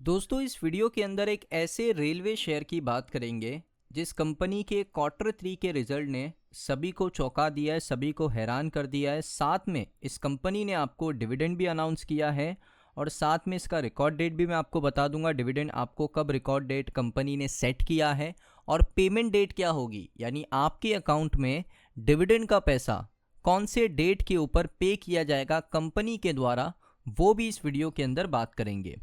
दोस्तों इस वीडियो के अंदर एक ऐसे रेलवे शेयर की बात करेंगे जिस कंपनी के क्वार्टर 3 के रिजल्ट ने सभी को चौंका दिया है, सभी को हैरान कर दिया है। साथ में इस कंपनी ने आपको डिविडेंड भी अनाउंस किया है और साथ में इसका रिकॉर्ड डेट भी मैं आपको बता दूंगा। डिविडेंड आपको कब रिकॉर्ड डेट कंपनी ने सेट किया है और पेमेंट डेट क्या होगी, यानी आपके अकाउंट में डिविडेंड का पैसा कौन से डेट के ऊपर पे किया जाएगा कंपनी के द्वारा, वो भी इस वीडियो के अंदर बात करेंगे।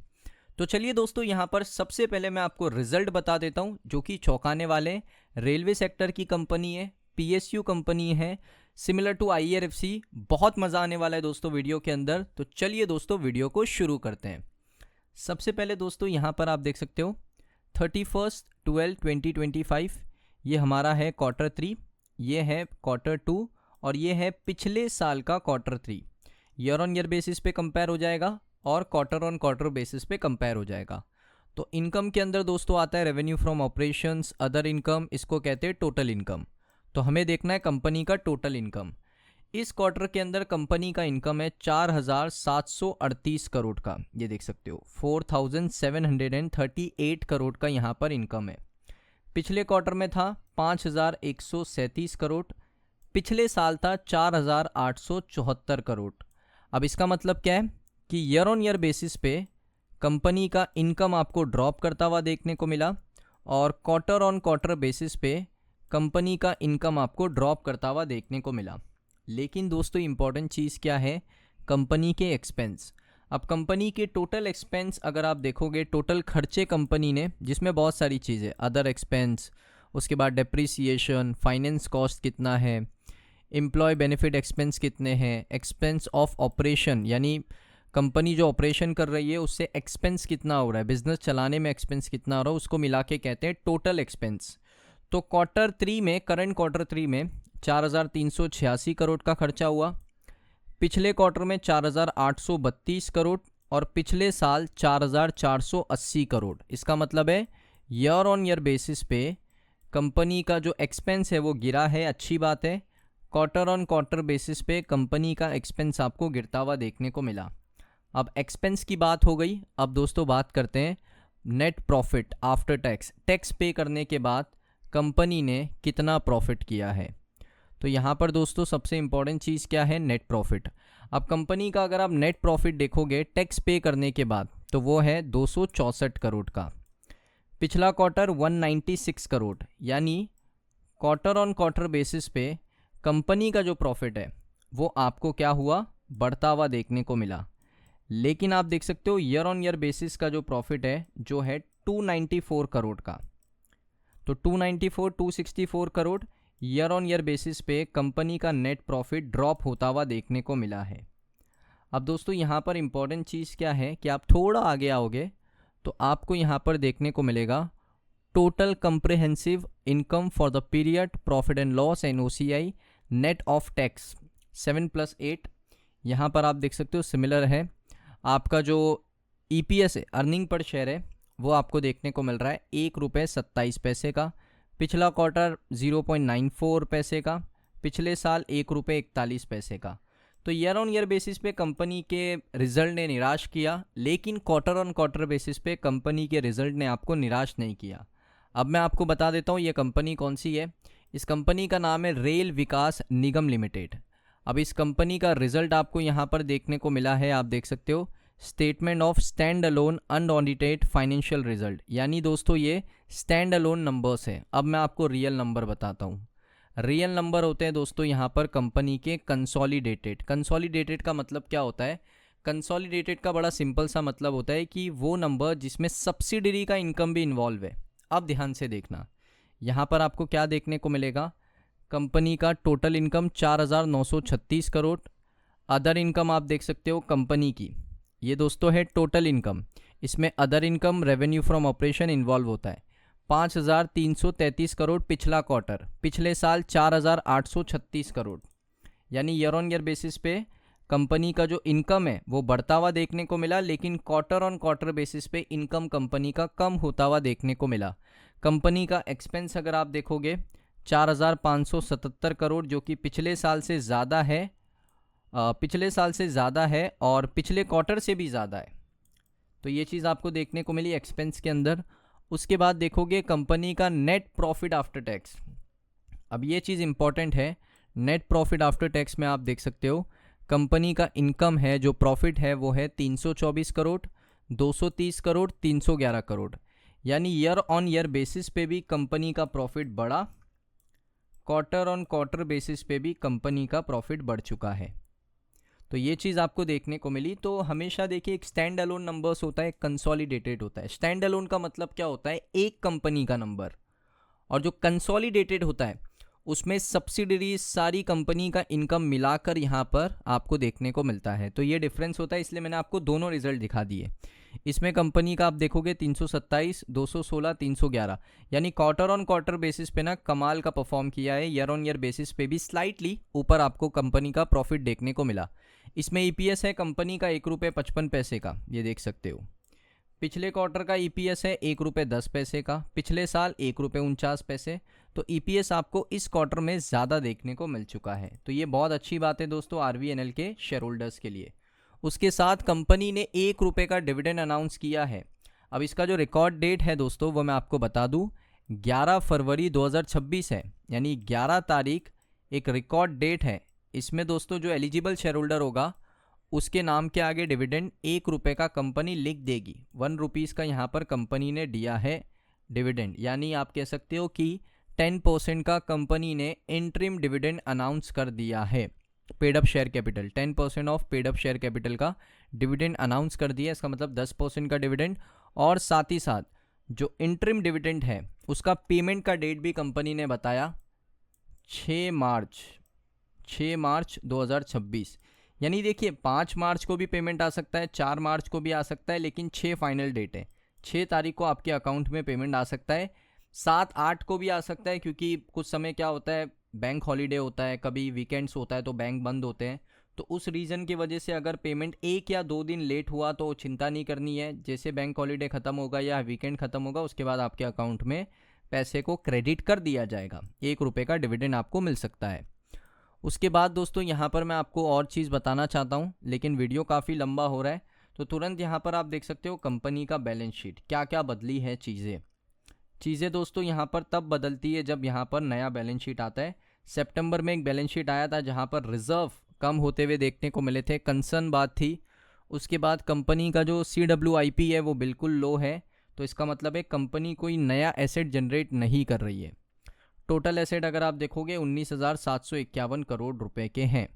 तो चलिए दोस्तों, यहाँ पर सबसे पहले मैं आपको रिजल्ट बता देता हूँ जो कि चौंकाने वाले। रेलवे सेक्टर की कंपनी है, पीएसयू कंपनी है, सिमिलर टू आईआरएफसी। बहुत मज़ा आने वाला है दोस्तों वीडियो के अंदर। तो चलिए दोस्तों वीडियो को शुरू करते हैं। सबसे पहले दोस्तों यहाँ पर आप देख सकते हो 31/12/2025 ये हमारा है क्वार्टर 3, ये है क्वार्टर 2 और ये है पिछले साल का quarter 3। Year on year basis पे कंपेयर हो जाएगा और क्वार्टर ऑन क्वार्टर बेसिस पे कंपेयर हो जाएगा। तो इनकम के अंदर दोस्तों आता है revenue from operations, other income, इसको कहते हैं टोटल इनकम। तो हमें देखना है कंपनी का टोटल इनकम। इस क्वार्टर के अंदर कंपनी का इनकम है 4,738 करोड़ का, ये देख सकते हो 4,738 करोड़ का यहाँ पर इनकम है। पिछले क्वार्टर में था 5,137 करोड़, पिछले साल था 4,874 करोड़। अब इसका मतलब क्या है कि ईयर ऑन ईयर बेसिस पे कंपनी का इनकम आपको ड्रॉप करता हुआ देखने को मिला और क्वार्टर ऑन क्वार्टर बेसिस पे कंपनी का इनकम आपको ड्रॉप करता हुआ देखने को मिला। लेकिन दोस्तों इंपॉर्टेंट चीज़ क्या है, कंपनी के एक्सपेंस। अब कंपनी के टोटल एक्सपेंस अगर आप देखोगे, टोटल खर्चे कंपनी ने, जिसमें बहुत सारी चीज़ें, अदर एक्सपेंस, उसके बाद डेप्रिसिएशन, फाइनेंस कॉस्ट कितना है, एम्प्लॉय बेनिफिट एक्सपेंस कितने हैं, एक्सपेंस ऑफ ऑपरेशन यानी कंपनी जो ऑपरेशन कर रही है उससे एक्सपेंस कितना हो रहा है, बिजनेस चलाने में एक्सपेंस कितना हो रहा है, उसको मिला के कहते हैं टोटल एक्सपेंस। तो क्वार्टर 3 में, करंट क्वार्टर 3 में 4,386 करोड़ का खर्चा हुआ, पिछले क्वार्टर में 4,832 करोड़ और पिछले साल 4,480 करोड़। इसका मतलब है ईयर ऑन ईयर बेसिस पे कंपनी का जो एक्सपेंस है वो गिरा है, अच्छी बात है। क्वार्टर ऑन क्वार्टर बेसिस पे कंपनी का एक्सपेंस आपको गिरता हुआ देखने को मिला। अब एक्सपेंस की बात हो गई, अब दोस्तों बात करते हैं net profit after tax. Tax पे करने के बाद कंपनी ने कितना प्रॉफिट किया है। तो यहाँ पर दोस्तों सबसे इम्पॉर्टेंट चीज़ क्या है, नेट प्रॉफिट। अब कंपनी का अगर आप नेट प्रॉफिट देखोगे टैक्स पे करने के बाद तो वो है 264 करोड़ का। पिछला क्वार्टर 196 करोड़, यानी क्वार्टर ऑन क्वार्टर बेसिस पे कंपनी का जो प्रॉफिट है वो आपको क्या हुआ, बढ़ता हुआ देखने को मिला। लेकिन आप देख सकते हो ईयर ऑन ईयर बेसिस का जो प्रॉफिट है जो है 294 करोड़ का। तो 264 crore year on year basis पे कंपनी का नेट प्रॉफिट ड्रॉप होता हुआ देखने को मिला है। अब दोस्तों यहाँ पर इंपॉर्टेंट चीज़ क्या है कि आप थोड़ा आगे आओगे तो आपको यहाँ पर देखने को मिलेगा total comprehensive income for the period profit and loss and OCI net of tax 7+8। यहाँ पर आप देख सकते हो सिमिलर है। आपका जो EPS है, अर्निंग पर शेयर है, वो आपको देखने को मिल रहा है ₹1.27 का। पिछला क्वार्टर 0.94 पैसे का, पिछले साल ₹1.41 का। तो ईयर ऑन ईयर बेसिस पे कंपनी के रिजल्ट ने निराश किया, लेकिन क्वार्टर ऑन क्वार्टर बेसिस पे कंपनी के रिजल्ट ने आपको निराश नहीं किया। अब मैं आपको बता देता हूँ ये कंपनी कौन सी है। इस कंपनी का नाम है रेल विकास निगम लिमिटेड। अब इस कंपनी का रिजल्ट आपको यहाँ पर देखने को मिला है, आप देख सकते हो statement of stand alone unaudited financial result, यानी दोस्तों ये स्टैंड अलोन नंबर्स है। अब मैं आपको रियल नंबर बताता हूँ। रियल नंबर होते हैं दोस्तों यहाँ पर कंपनी के कंसोलिडेटेड। कंसोलिडेटेड का मतलब क्या होता है, कंसोलिडेटेड का बड़ा सिंपल सा मतलब होता है कि वो नंबर जिसमें सब्सिडरी का इनकम भी इन्वॉल्व है। अब ध्यान से देखना, यहाँ पर आपको क्या देखने को मिलेगा, कंपनी का total income 4,936 crore. Other income आप देख सकते हो कंपनी की, ये दोस्तों है टोटल इनकम। इसमें other income revenue from operation involve होता है 5,333 करोड़ पिछला क्वार्टर, पिछले साल 4,836 करोड़। यानी ईयर ऑन ईयर बेसिस पे कंपनी का जो इनकम है वो बढ़ता हुआ देखने को मिला, लेकिन क्वार्टर ऑन क्वार्टर बेसिस पे इनकम कंपनी का कम होता हुआ देखने को मिला। कंपनी का एक्सपेंस अगर आप देखोगे 4,577 करोड़, जो कि पिछले साल से ज़्यादा है, और पिछले क्वार्टर से भी ज़्यादा है। तो ये चीज़ आपको देखने को मिली एक्सपेंस के अंदर। उसके बाद देखोगे कंपनी का नेट प्रॉफिट आफ्टर टैक्स। अब ये चीज़ इंपॉर्टेंट है, नेट प्रॉफिट आफ्टर टैक्स में आप देख सकते हो कंपनी का इनकम है, जो प्रॉफिट है वो है 324 करोड़, 230 करोड़, 311 करोड़। यानी ईयर ऑन ईयर बेसिस पे भी कंपनी का प्रॉफिट बढ़ा, क्वार्टर ऑन क्वार्टर बेसिस पे भी कंपनी का प्रॉफिट बढ़ चुका है। तो ये चीज़ आपको देखने को मिली। तो हमेशा देखिए एक स्टैंड अलोन नंबर्स होता है, कंसोलिडेटेड होता है। स्टैंड अलोन का मतलब क्या होता है, एक कंपनी का नंबर, और जो कंसोलिडेटेड होता है उसमें सब्सिडरी सारी कंपनी का इनकम मिलाकर यहाँ पर आपको देखने को मिलता है। तो ये डिफरेंस होता है, इसलिए मैंने आपको दोनों रिजल्ट दिखा दिए। इसमें कंपनी का आप देखोगे 327, 216, 311, यानी क्वार्टर ऑन क्वार्टर बेसिस पे ना कमाल का परफॉर्म किया है। ईयर ऑन ईयर बेसिस पे भी स्लाइटली ऊपर आपको कंपनी का प्रॉफिट देखने को मिला। इसमें ईपीएस है कंपनी का 1 रुपये 55 पैसे का, ये देख सकते हो। पिछले क्वार्टर का ईपीएस है 1 रुपये 10 पैसे का, पिछले साल 1 रुपये 49 पैसे। तो ईपीएस आपको इस क्वार्टर में ज़्यादा देखने को मिल चुका है। तो ये बहुत अच्छी बात है दोस्तों आरवीएनएल के शेयर होल्डर्स के लिए। उसके साथ कंपनी ने 1 रुपये का डिविडेंड अनाउंस किया है। अब इसका जो रिकॉर्ड डेट है दोस्तों वो मैं आपको बता दूं, 11 फरवरी 2026 है, यानी 11 तारीख एक रिकॉर्ड डेट है। इसमें दोस्तों जो एलिजिबल शेयर होल्डर होगा उसके नाम के आगे डिविडेंड 1 रुपये का कंपनी लिख देगी। 1 रुपीज़ का यहाँ पर कंपनी ने दिया है डिविडेंड, यानी आप कह सकते हो कि 10% का कंपनी ने इंटरिम डिविडेंड अनाउंस कर दिया है। Paid up share capital 10% of paid up share capital का डिविडेंड अनाउंस कर दिया, इसका मतलब 10% का डिविडेंड। और साथ ही साथ जो इंटरिम डिविडेंड है उसका पेमेंट का डेट भी कंपनी ने बताया 6 मार्च 2026। यानी देखिए 5 मार्च को भी पेमेंट आ सकता है, 4 मार्च को भी आ सकता है, लेकिन 6 फाइनल डेट है। 6 तारीख को आपके अकाउंट में पेमेंट आ सकता है, 7-8 को भी आ सकता है, क्योंकि कुछ समय क्या होता है बैंक हॉलीडे होता है, कभी वीकेंड्स होता है तो बैंक बंद होते हैं। तो उस रीज़न की वजह से अगर पेमेंट 1 या 2 दिन लेट हुआ तो चिंता नहीं करनी है। जैसे बैंक हॉलीडे ख़त्म होगा या वीकेंड ख़त्म होगा उसके बाद आपके अकाउंट में पैसे को क्रेडिट कर दिया जाएगा, 1 रुपये का डिविडेंड आपको मिल सकता है। उसके बाद दोस्तों यहाँ पर मैं आपको और चीज़ बताना चाहता हूँ, लेकिन वीडियो काफ़ी लंबा हो रहा है, तो तुरंत यहाँ पर आप देख सकते हो कंपनी का बैलेंस शीट, क्या क्या बदली है चीज़ें दोस्तों यहाँ पर तब बदलती है जब यहाँ पर नया बैलेंस शीट आता है। सितंबर में एक बैलेंस शीट आया था जहाँ पर रिजर्व कम होते हुए देखने को मिले थे, कंसर्न बात थी। उसके बाद कंपनी का जो CWIP है वो बिल्कुल लो है, तो इसका मतलब है कंपनी कोई नया एसेट जनरेट नहीं कर रही है। टोटल एसेट अगर आप देखोगे 19,751 करोड़ रुपए के हैं।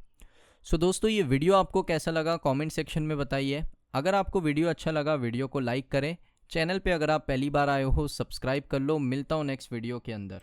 सो दोस्तों ये वीडियो आपको कैसा लगा कमेंट सेक्शन में बताइए। अगर आपको वीडियो अच्छा लगा वीडियो को लाइक करें, चैनल पे अगर आप पहली बार आए हो सब्सक्राइब कर लो। मिलता हूँ नेक्स्ट वीडियो के अंदर।